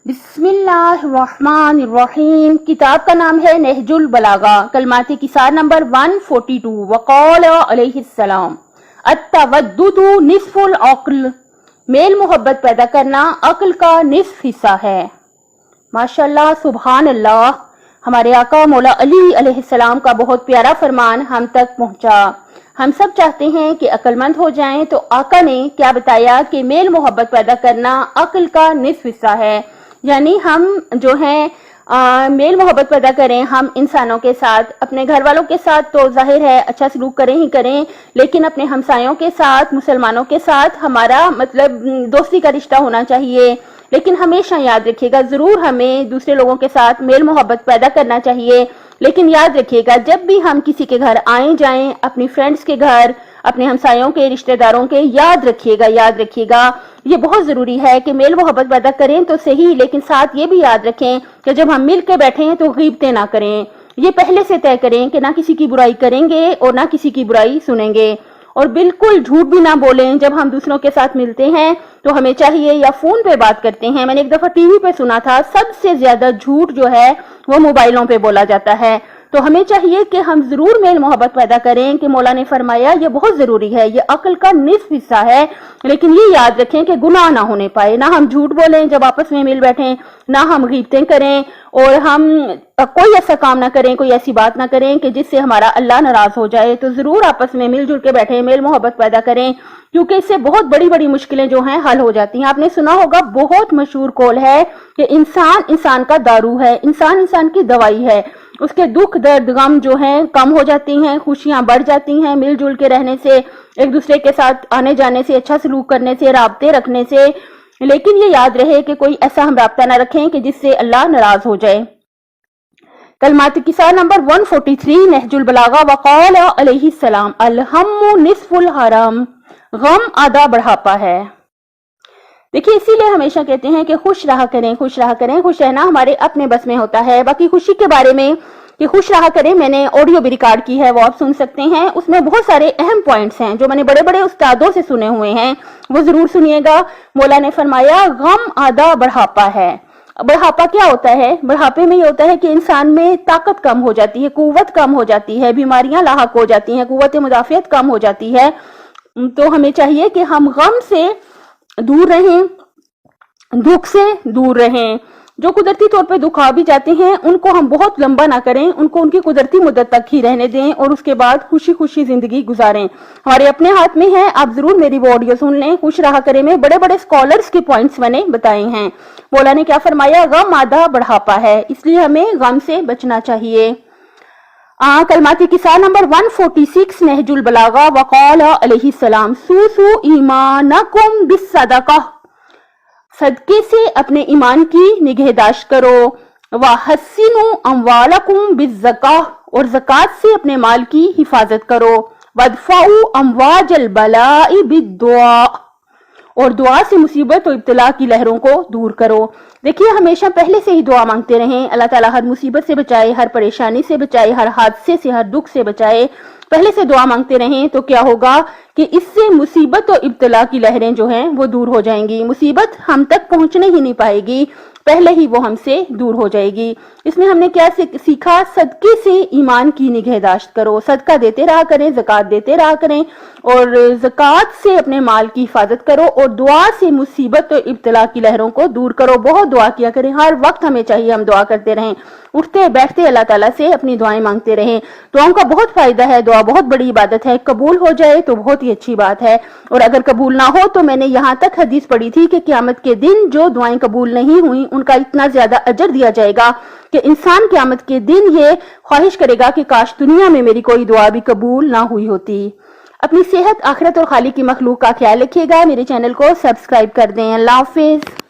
बिस्मिल्लाहिर्रहमानिर्रहीम। किताब का नाम है नहजुल बलागा। कलमात किसार नंबर 142। वक़ाल अलैहिस्सलाम अत्तवद्दुदु निस्फुल अक्ल। मेल मोहब्बत पैदा करना अक्ल का निस्फ हिस्सा है। माशाअल्लाह, सुभान अल्लाह। हमारे आका मौला अली अलैहिस्सलाम का बहुत प्यारा फरमान हम तक पहुंचा। हम सब चाहते हैं कि अक्लमंद हो जाएं, तो आका ने क्या बताया कि मेल मोहब्बत पैदा करना अक्ल का निस्फ हिस्सा है। यानी हम जो हैं मेल मोहब्बत पैदा करें हम इंसानों के साथ, अपने घर वालों के साथ तो जाहिर है अच्छा सलूक करें ही करें, लेकिन अपने हमसायों के साथ, मुसलमानों के साथ हमारा मतलब दोस्ती का रिश्ता होना चाहिए। लेकिन हमेशा याद रखिएगा, जरूर हमें दूसरे लोगों के साथ मेल मोहब्बत पैदा करना चाहिए, लेकिन याद रखिएगा जब भी हम किसी के घर आए जाएं, अपनी फ्रेंड्स के घर, अपने हमसायों के, रिश्तेदारों के, याद रखिएगा ये बहुत जरूरी है कि मेल मोहब्बत पैदा करें तो सही, लेकिन साथ ये भी याद रखें कि जब हम मिल के बैठे हैं तो गीबतें ना करें। ये पहले से तय करें कि ना किसी की बुराई करेंगे और ना किसी की बुराई सुनेंगे, और बिल्कुल झूठ भी ना बोलें। जब हम दूसरों के साथ मिलते हैं तो हमें चाहिए, या फोन पे बात करते हैं, मैंने एक दफा टीवी पे सुना था सबसे ज्यादा झूठ जो है वो मोबाइलों पे बोला जाता है। तो हमें चाहिए कि हम जरूर मेल मोहब्बत पैदा करें कि मौला ने फरमाया ये बहुत जरूरी है, ये अक्ल का निस्फ हिस्सा है। लेकिन ये याद रखें कि गुनाह ना होने पाए, ना हम झूठ बोलें जब आपस में मिल बैठें, ना हम गीबतें करें, और हम कोई ऐसा काम ना करें, कोई ऐसी बात ना करें कि जिससे हमारा अल्लाह नाराज हो जाए। तो जरूर आपस में मिलजुल के बैठे, मेल मोहब्बत पैदा करें, क्योंकि इससे बहुत बड़ी बड़ी मुश्किलें जो हैं हल हो जाती हैं। आपने सुना होगा, बहुत मशहूर कौल है कि इंसान इंसान का दारू है, इंसान इंसान की दवाई है। उसके दुख दर्द गम जो हैं कम हो जाती हैं, खुशियां बढ़ जाती हैं मिलजुल के रहने से, एक दूसरे के साथ आने जाने से, अच्छा सलूक करने से, राब्ते रखने से। लेकिन ये याद रहे कि कोई ऐसा हम राब्ता ना रखें कि जिससे अल्लाह नाराज हो जाए। कलमात किसार नंबर 143 नहजुल बलागा। वक़ाल अलैहिस्सलाम अलहम्मु निस्फुल हरम। गम आधा बढ़ापा है। देखिए, इसीलिए हमेशा कहते हैं कि खुश रहा करें, खुश रहा करें। खुश रहना हमारे अपने बस में होता है। बाकी खुशी के बारे में कि खुश रहा करें, मैंने ऑडियो भी रिकॉर्ड की है, वो आप सुन सकते हैं। उसमें बहुत सारे अहम पॉइंट्स हैं जो मैंने बड़े बड़े उस्तादों से सुने हुए हैं, वो जरूर सुनिएगा। मौला ने फरमाया गम आधा बढ़ापा है। बढ़ापा क्या होता है? बढ़ापे में ये होता है कि इंसान में ताकत कम हो जाती है, कुव्वत कम हो जाती है, बीमारियां लाहक हो जाती हैं, कुव्वत मुदाफियत कम हो जाती है। तो हमें चाहिए कि हम गम से दूर रहें, दुख से दूर रहें। जो कुदरती तौर पे दुख आ भी जाते हैं उनको हम बहुत लंबा ना करें, उनको उनकी कुदरती मुद्दत तक ही रहने दें, और उसके बाद खुशी खुशी जिंदगी गुजारें। हमारे अपने हाथ में है, आप जरूर मेरी वो ऑडियो सुन लें। खुश रहा करें में बड़े बड़े स्कॉलर्स के पॉइंट्स मैंने बताए हैं। मौला ने क्या फरमाया? गम आधा बढ़ापा है, इसलिए हमें गम से बचना चाहिए। कलमाती किसार नंबर 146 नहजुल बलागा। वक़ाल अलैहिस्सलाम सूसु ईमानकुम बिस्सदका। सदके से अपने ईमान की निगहदाश्त करो। व हस्सिनु अमवालकुम बिज़्ज़का। और ज़कात से अपने माल की हिफाजत करो। वदफ़उ अमवाजल बलाई बिद्दुआ। और दुआ से मुसीबत और इब्तिला की लहरों को दूर करो। देखिए, हमेशा पहले से ही दुआ मांगते रहें, अल्लाह ताला हर मुसीबत से बचाए, हर परेशानी से बचाए, हर हादसे से, हर दुख से बचाए। पहले से दुआ मांगते रहें तो क्या होगा कि इससे मुसीबत और इब्तिला की लहरें जो हैं वो दूर हो जाएंगी। मुसीबत हम तक पहुंचने ही नहीं पाएगी, पहले ही वो हमसे दूर हो जाएगी। इसमें हमने क्या सीखा? सदके से ईमान की निगहदाश्त करो, सदका देते रहा करें, ज़कात देते रहा करें, और ज़कात से अपने माल की हिफाजत करो, और दुआ से मुसीबत और इब्तिला की लहरों को दूर करो। बहुत दुआ किया करें, हर वक्त हमें चाहिए हम दुआ करते रहें, उठते बैठते अल्लाह ताला से अपनी दुआएं मांगते रहें। दुआओं का बहुत फायदा है, दुआ बहुत बड़ी इबादत है। कबूल हो जाए तो बहुत ही अच्छी बात है, और अगर कबूल ना हो तो मैंने यहाँ तक हदीस पढ़ी थी कि क़यामत के दिन जो दुआएं कबूल नहीं हुई उनका इतना ज्यादा अजर दिया जाएगा कि इंसान क़यामत के दिन ये ख्वाहिश करेगा कि काश दुनिया में मेरी कोई दुआ भी कबूल ना हुई होती। अपनी सेहत, आखिरत और खालिक की मखलूक का ख्याल रखिएगा। मेरे चैनल को सब्सक्राइब कर दें। अल्लाह हाफिज।